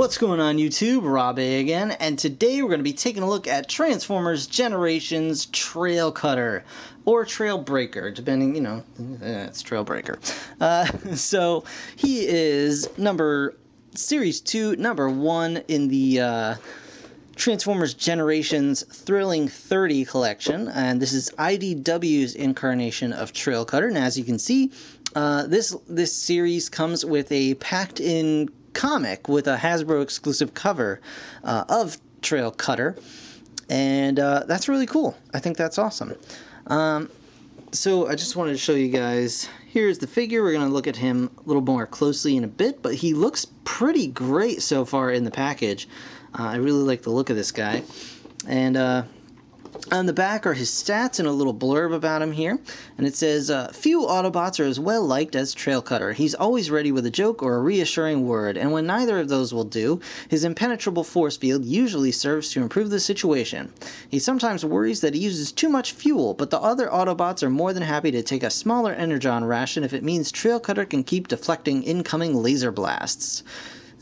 What's going on YouTube? Rob A again, and today we're going to be taking a look at Transformers Generations Trailcutter, or Trailbreaker, depending, it's Trailbreaker. So he is Series 2, number 1 in the Transformers Generations Thrilling 30 collection, and this is IDW's incarnation of Trailcutter. And as you can see, this series comes with a packed-in comic with a Hasbro exclusive cover of Trailcutter, and that's really cool. I think that's awesome. So I just wanted to show you guys, here's the figure. We're going to look at him a little more closely in a bit, but he looks pretty great so far in the package. I really like the look of this guy. And on the back are his stats and a little blurb about him here. And it says, few Autobots are as well liked as Trailcutter. He's always ready with a joke or a reassuring word, and when neither of those will do, his impenetrable force field usually serves to improve the situation. He sometimes worries that he uses too much fuel, but the other Autobots are more than happy to take a smaller energon ration if it means Trailcutter can keep deflecting incoming laser blasts.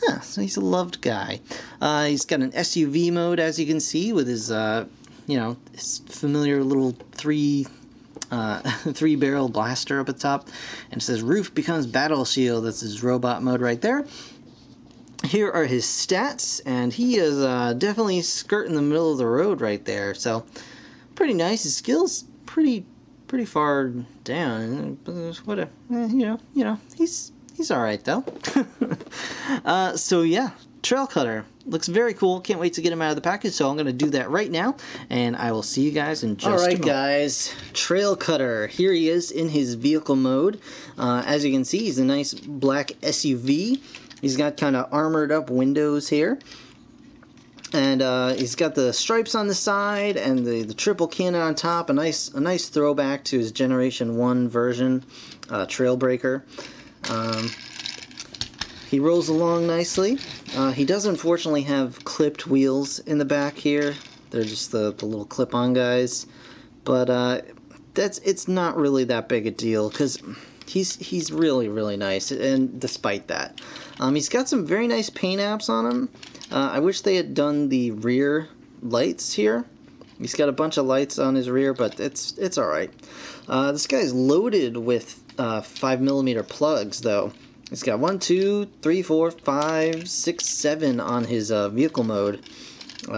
Yeah, so he's a loved guy. He's got an SUV mode, as you can see, with his his familiar little three-barrel blaster up at top, and it says roof becomes battle shield. That's his robot mode right there. Here are his stats, and he is definitely skirting the middle of the road right there. So pretty nice. His skills pretty far down. Whatever. He's all right though. So yeah. Trailcutter looks very cool. Can't wait to get him out of the package, so I'm going to do that right now, and I will see you guys in just a moment. Alright guys, Trailcutter. Here he is in his vehicle mode. As you can see, he's a nice black SUV. He's got kind of armored up windows here. And he's got the stripes on the side and the triple cannon on top. A nice throwback to his Generation 1 version, Trailbreaker. He rolls along nicely. He does unfortunately have clipped wheels in the back here. They're just the little clip-on guys. But it's not really that big a deal because he's really nice, and despite that. He's got some very nice paint apps on him. I wish they had done the rear lights here. He's got a bunch of lights on his rear, but it's alright. This guy's loaded with 5mm plugs though. He's got 1, 2, 3, 4, 5, 6, 7 on his vehicle mode.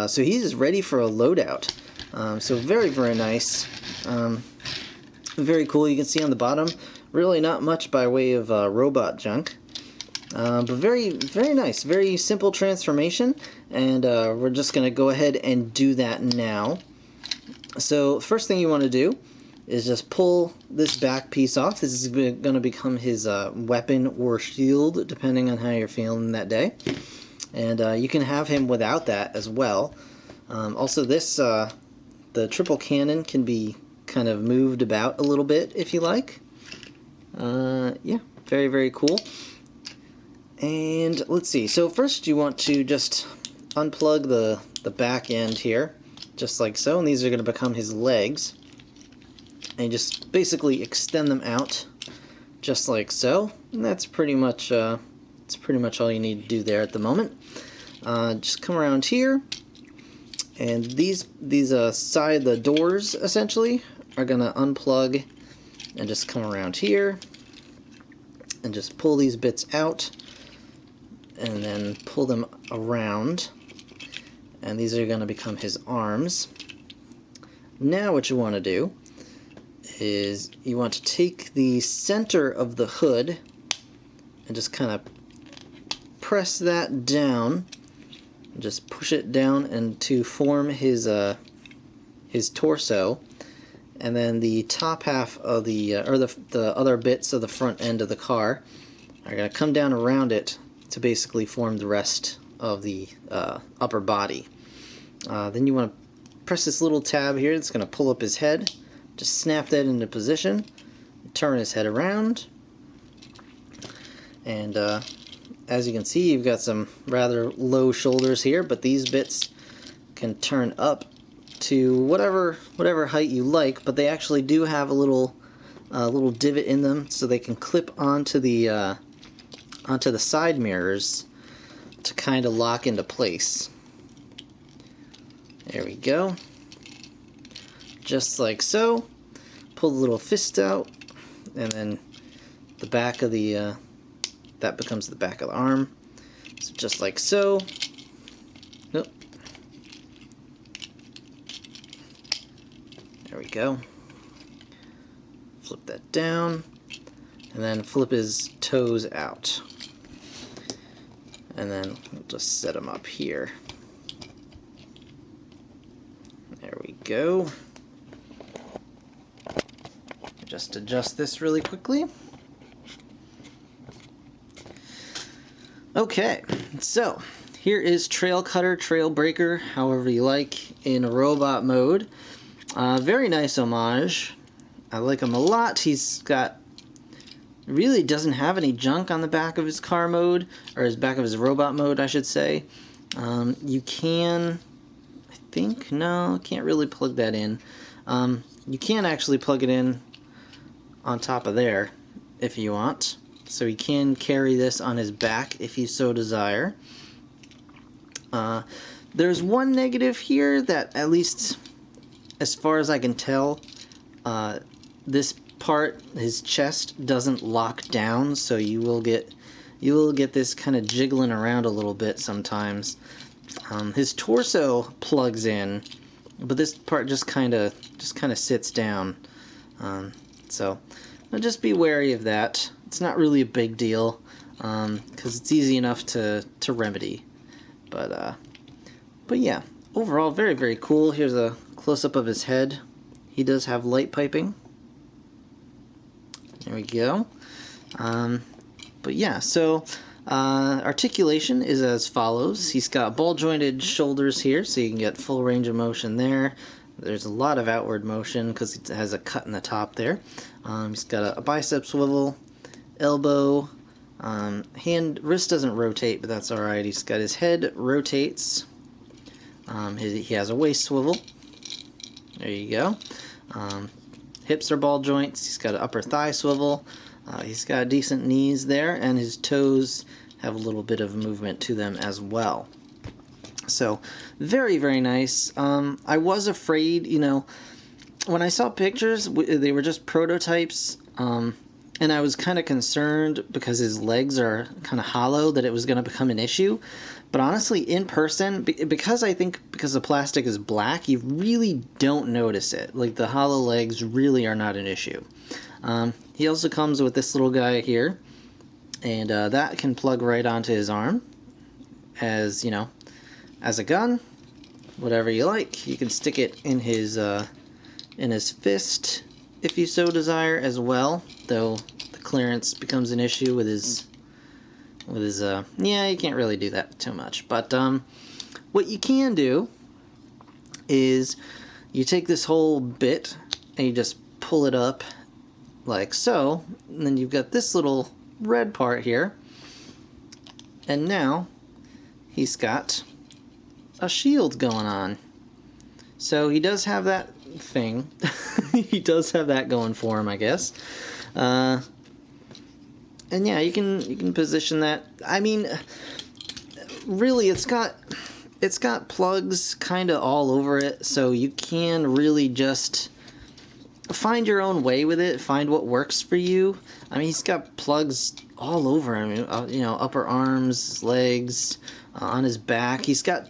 So he's ready for a loadout. So very nice. Very cool. You can see on the bottom, really not much by way of robot junk. But very nice. Very simple transformation. And we're just going to go ahead and do that now. So first thing you want to do is just pull this back piece off. This is going to become his weapon or shield, depending on how you're feeling that day. And you can have him without that as well. Also, the triple cannon can be kind of moved about a little bit if you like. Yeah, very cool. And let's see. So first you want to just unplug the back end here, just like so. And these are going to become his legs. And just basically extend them out just like so, and that's pretty much all you need to do there at the moment. Just come around here, and these the doors essentially are gonna unplug, and just come around here and just pull these bits out and then pull them around, and these are gonna become his arms. Now what you want to do is you want to take the center of the hood and just kind of press that down and just push it down and to form his torso, and then the top half of the other bits of the front end of the car are going to come down around it to basically form the rest of the upper body. Then you want to press this little tab here. It's going to pull up his head. Just snap that into position, turn his head around, and as you can see, you've got some rather low shoulders here, but these bits can turn up to whatever height you like, but they actually do have a little divot in them, so they can clip onto the side mirrors. to kind of lock into place. There we go. Just like so. Pull the little fist out, and then the back of the, that becomes the back of the arm. So just like so. Nope. There we go. Flip that down, and then flip his toes out. And then we'll just set him up here. There we go. Just adjust this really quickly. Okay, so here is Trailcutter, Trailbreaker, however you like, in robot mode. Very nice homage. I like him a lot. He's got, really doesn't have any junk on the back of his car mode, or his back of his robot mode, I should say. You can, I think, no, can't really plug that in. You can actually plug it in on top of there if you want. So he can carry this on his back if you so desire. There's one negative here that, at least as far as I can tell, this part, his chest, doesn't lock down, so you will get this kind of jiggling around a little bit sometimes. His torso plugs in, but this part just kind of sits down. So just be wary of that. It's not really a big deal, because it's easy enough to remedy. But yeah, overall very, very cool. Here's a close-up of his head. He does have light piping. There we go. But yeah, so articulation is as follows. He's got ball-jointed shoulders here, so you can get full range of motion there. There's a lot of outward motion because it has a cut in the top there. He's got a bicep swivel, elbow, wrist doesn't rotate, but that's alright. He's got his head rotates. He has a waist swivel. There you go. Hips are ball joints. He's got an upper thigh swivel. He's got decent knees there, and his toes have a little bit of movement to them as well. So, very, very nice. I was afraid, when I saw pictures, they were just prototypes, and I was kind of concerned because his legs are kind of hollow that it was going to become an issue. But honestly, in person, because the plastic is black, you really don't notice it. Like, the hollow legs really are not an issue. He also comes with this little guy here, and that can plug right onto his arm as, as a gun, whatever you like. You can stick it in his fist if you so desire as well, though the clearance becomes an issue with his yeah, you can't really do that too much. But what you can do is you take this whole bit and you just pull it up like so, and then you've got this little red part here, and now he's got a shield going on. So he does have that thing. He does have that going for him, I guess. And yeah, you can position that. I mean, really, it's got plugs kind of all over it, so you can really just find your own way with it. Find what works for you. I mean, he's got plugs all over him. Upper arms, legs, on his back. He's got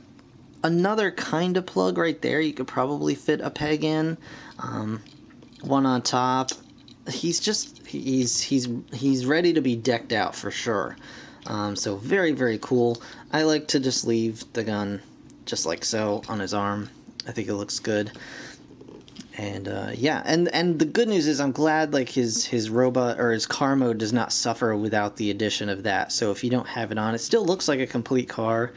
another kind of plug right there. You could probably fit a peg in. One on top. He's ready to be decked out for sure. So very, very cool. I like to just leave the gun just like so on his arm. I think it looks good. And yeah, and the good news is I'm glad like his robot or his car mode does not suffer without the addition of that. So if you don't have it on, it still looks like a complete car.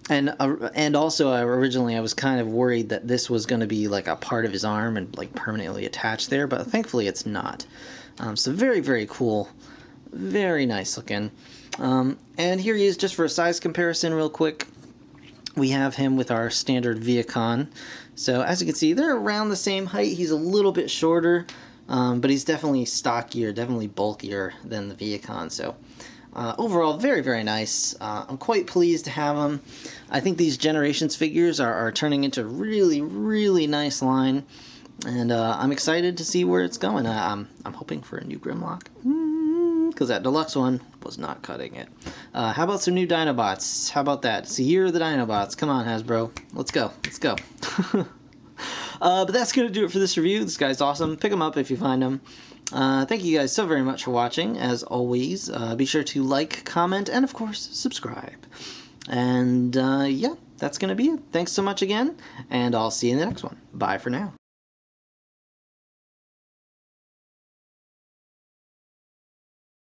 And also originally I was kind of worried that this was going to be like a part of his arm and like permanently attached there, but thankfully it's not. So very, very cool. Very nice looking. And here he is just for a size comparison real quick. We have him with our standard Viacon. So as you can see, they're around the same height. He's a little bit shorter, but he's definitely stockier, definitely bulkier than the Viacon. So overall, very, very nice. I'm quite pleased to have them. I think these Generations figures are turning into a really, really nice line. And I'm excited to see where it's going. I'm hoping for a new Grimlock. Because that deluxe one was not cutting it. How about some new Dinobots? How about that? It's the year of the Dinobots. Come on, Hasbro. Let's go. Let's go. But that's going to do it for this review. This guy's awesome. Pick him up if you find him. Thank you guys so very much for watching. As always, be sure to like, comment, and of course, subscribe. And yeah, that's going to be it. Thanks so much again, and I'll see you in the next one. Bye for now.